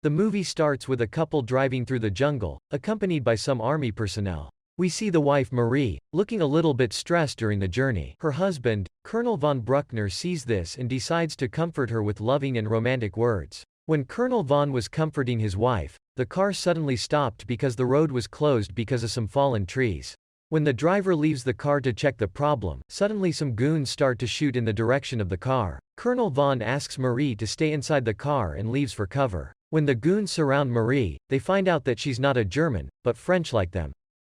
The movie starts with a couple driving through the jungle, accompanied by some army personnel. We see the wife Marie, looking a little bit stressed during the journey. Her husband, Colonel von Bruckner, sees this and decides to comfort her with loving and romantic words. When Colonel von was comforting his wife, the car suddenly stopped because the road was closed because of some fallen trees. When the driver leaves the car to check the problem, suddenly some goons start to shoot in the direction of the car. Colonel von asks Marie to stay inside the car and leaves for cover. When the goons surround Marie, they find out that she's not a German, but French like them.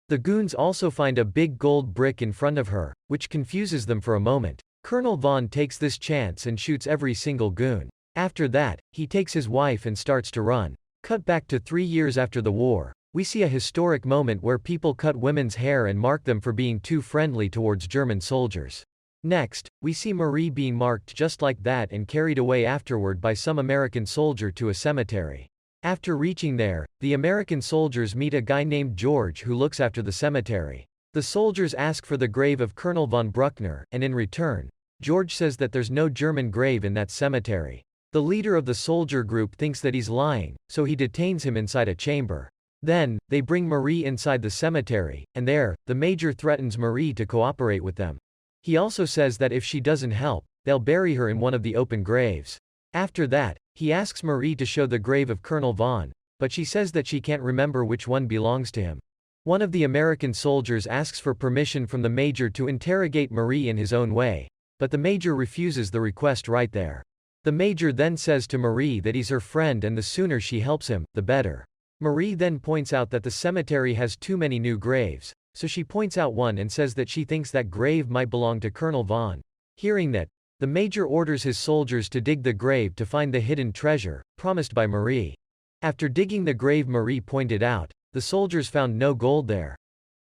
The goons also find a big gold brick in front of her, which confuses them for a moment. Colonel von takes this chance and shoots every single goon. After that, he takes his wife and starts to run. Cut back to 3 years after the war. We see a historic moment where people cut women's hair and mark them for being too friendly towards German soldiers. Next, we see Marie being marked just like that and carried away afterward by some American soldier to a cemetery. After reaching there, the American soldiers meet a guy named George who looks after the cemetery. The soldiers ask for the grave of Colonel von Bruckner, and in return, George says that there's no German grave in that cemetery. The leader of the soldier group thinks that he's lying, so he detains him inside a chamber. Then, they bring Marie inside the cemetery, and there, the major threatens Marie to cooperate with them. He also says that if she doesn't help, they'll bury her in one of the open graves. After that, he asks Marie to show the grave of Colonel von, but she says that she can't remember which one belongs to him. One of the American soldiers asks for permission from the major to interrogate Marie in his own way, but the major refuses the request right there. The major then says to Marie that he's her friend and the sooner she helps him, the better. Marie then points out that the cemetery has too many new graves, so she points out one and says that she thinks that grave might belong to Colonel von. Hearing that, the major orders his soldiers to dig the grave to find the hidden treasure, promised by Marie. After digging the grave Marie pointed out, the soldiers found no gold there.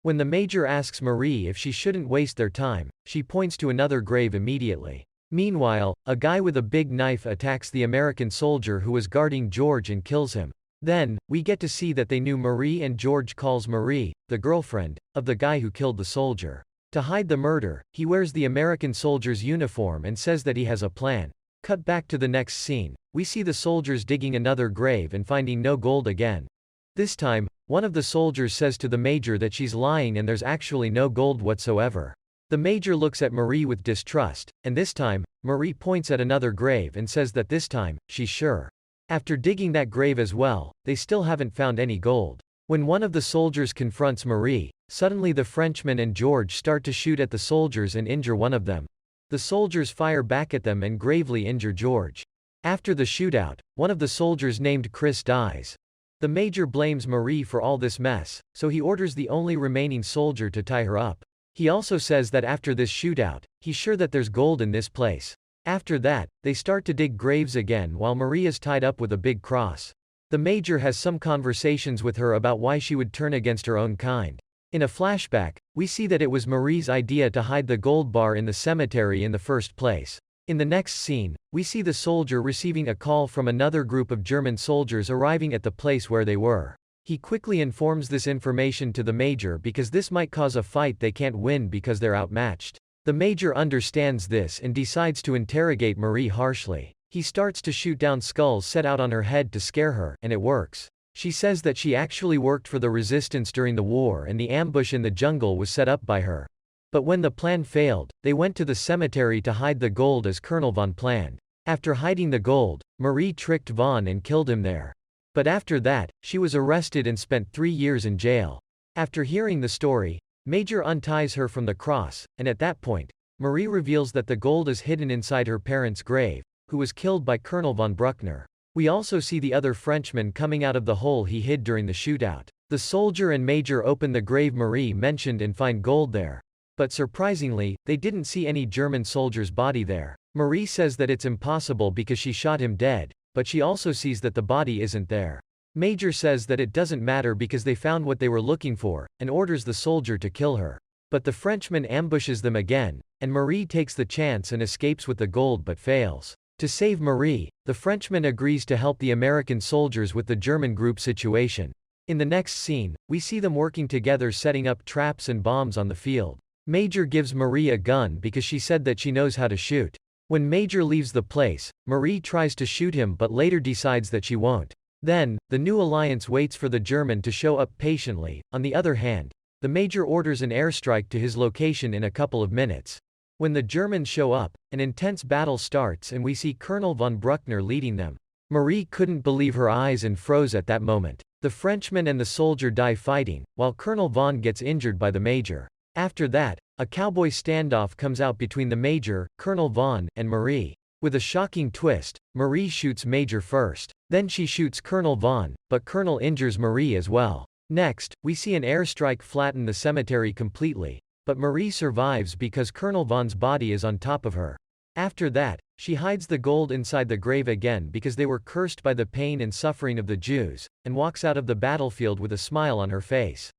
When the major asks Marie if she shouldn't waste their time, she points to another grave immediately. Meanwhile, a guy with a big knife attacks the American soldier who was guarding George and kills him. Then, we get to see that they knew Marie and George calls Marie, the girlfriend, of the guy who killed the soldier. To hide the murder, he wears the American soldier's uniform and says that he has a plan. Cut back to the next scene. We see the soldiers digging another grave and finding no gold again. This time, one of the soldiers says to the major that she's lying and there's actually no gold whatsoever. The major looks at Marie with distrust, and this time, Marie points at another grave and says that this time, she's sure. After digging that grave as well, they still haven't found any gold. When one of the soldiers confronts Marie, suddenly the Frenchman and George start to shoot at the soldiers and injure one of them. The soldiers fire back at them and gravely injure George. After the shootout, one of the soldiers named Chris dies. The major blames Marie for all this mess, so he orders the only remaining soldier to tie her up. He also says that after this shootout, he's sure that there's gold in this place. After that, they start to dig graves again while Marie is tied up with a big cross. The major has some conversations with her about why she would turn against her own kind. In a flashback, we see that it was Marie's idea to hide the gold bar in the cemetery in the first place. In the next scene, we see the soldier receiving a call from another group of German soldiers arriving at the place where they were. He quickly informs this information to the major because this might cause a fight they can't win because they're outmatched. The major understands this and decides to interrogate Marie harshly. He starts to shoot down skulls set out on her head to scare her, and it works. She says that she actually worked for the resistance during the war and the ambush in the jungle was set up by her. But when the plan failed, they went to the cemetery to hide the gold as Colonel von planned. After hiding the gold, Marie tricked von and killed him there. But after that, she was arrested and spent 3 years in jail. After hearing the story, Major unties her from the cross, and at that point, Marie reveals that the gold is hidden inside her parents' grave, who was killed by Colonel von Bruckner. We also see the other Frenchman coming out of the hole he hid during the shootout. The soldier and major open the grave Marie mentioned and find gold there. But surprisingly, they didn't see any German soldier's body there. Marie says that it's impossible because she shot him dead, but she also sees that the body isn't there. Major says that it doesn't matter because they found what they were looking for, and orders the soldier to kill her. But the Frenchman ambushes them again, and Marie takes the chance and escapes with the gold but fails. To save Marie, the Frenchman agrees to help the American soldiers with the German group situation. In the next scene, we see them working together setting up traps and bombs on the field. Major gives Marie a gun because she said that she knows how to shoot. When Major leaves the place, Marie tries to shoot him but later decides that she won't. Then, the new alliance waits for the German to show up patiently. On the other hand, the Major orders an airstrike to his location in a couple of minutes. When the Germans show up, an intense battle starts and we see Colonel von Bruckner leading them. Marie couldn't believe her eyes and froze at that moment. The Frenchman and the soldier die fighting, while Colonel von gets injured by the Major. After that, a cowboy standoff comes out between the Major, Colonel von, and Marie. With a shocking twist, Marie shoots Major first. Then she shoots Colonel von, but Colonel injures Marie as well. Next, we see an airstrike flatten the cemetery completely, but Marie survives because Colonel von's body is on top of her. After that, she hides the gold inside the grave again because they were cursed by the pain and suffering of the Jews, and walks out of the battlefield with a smile on her face.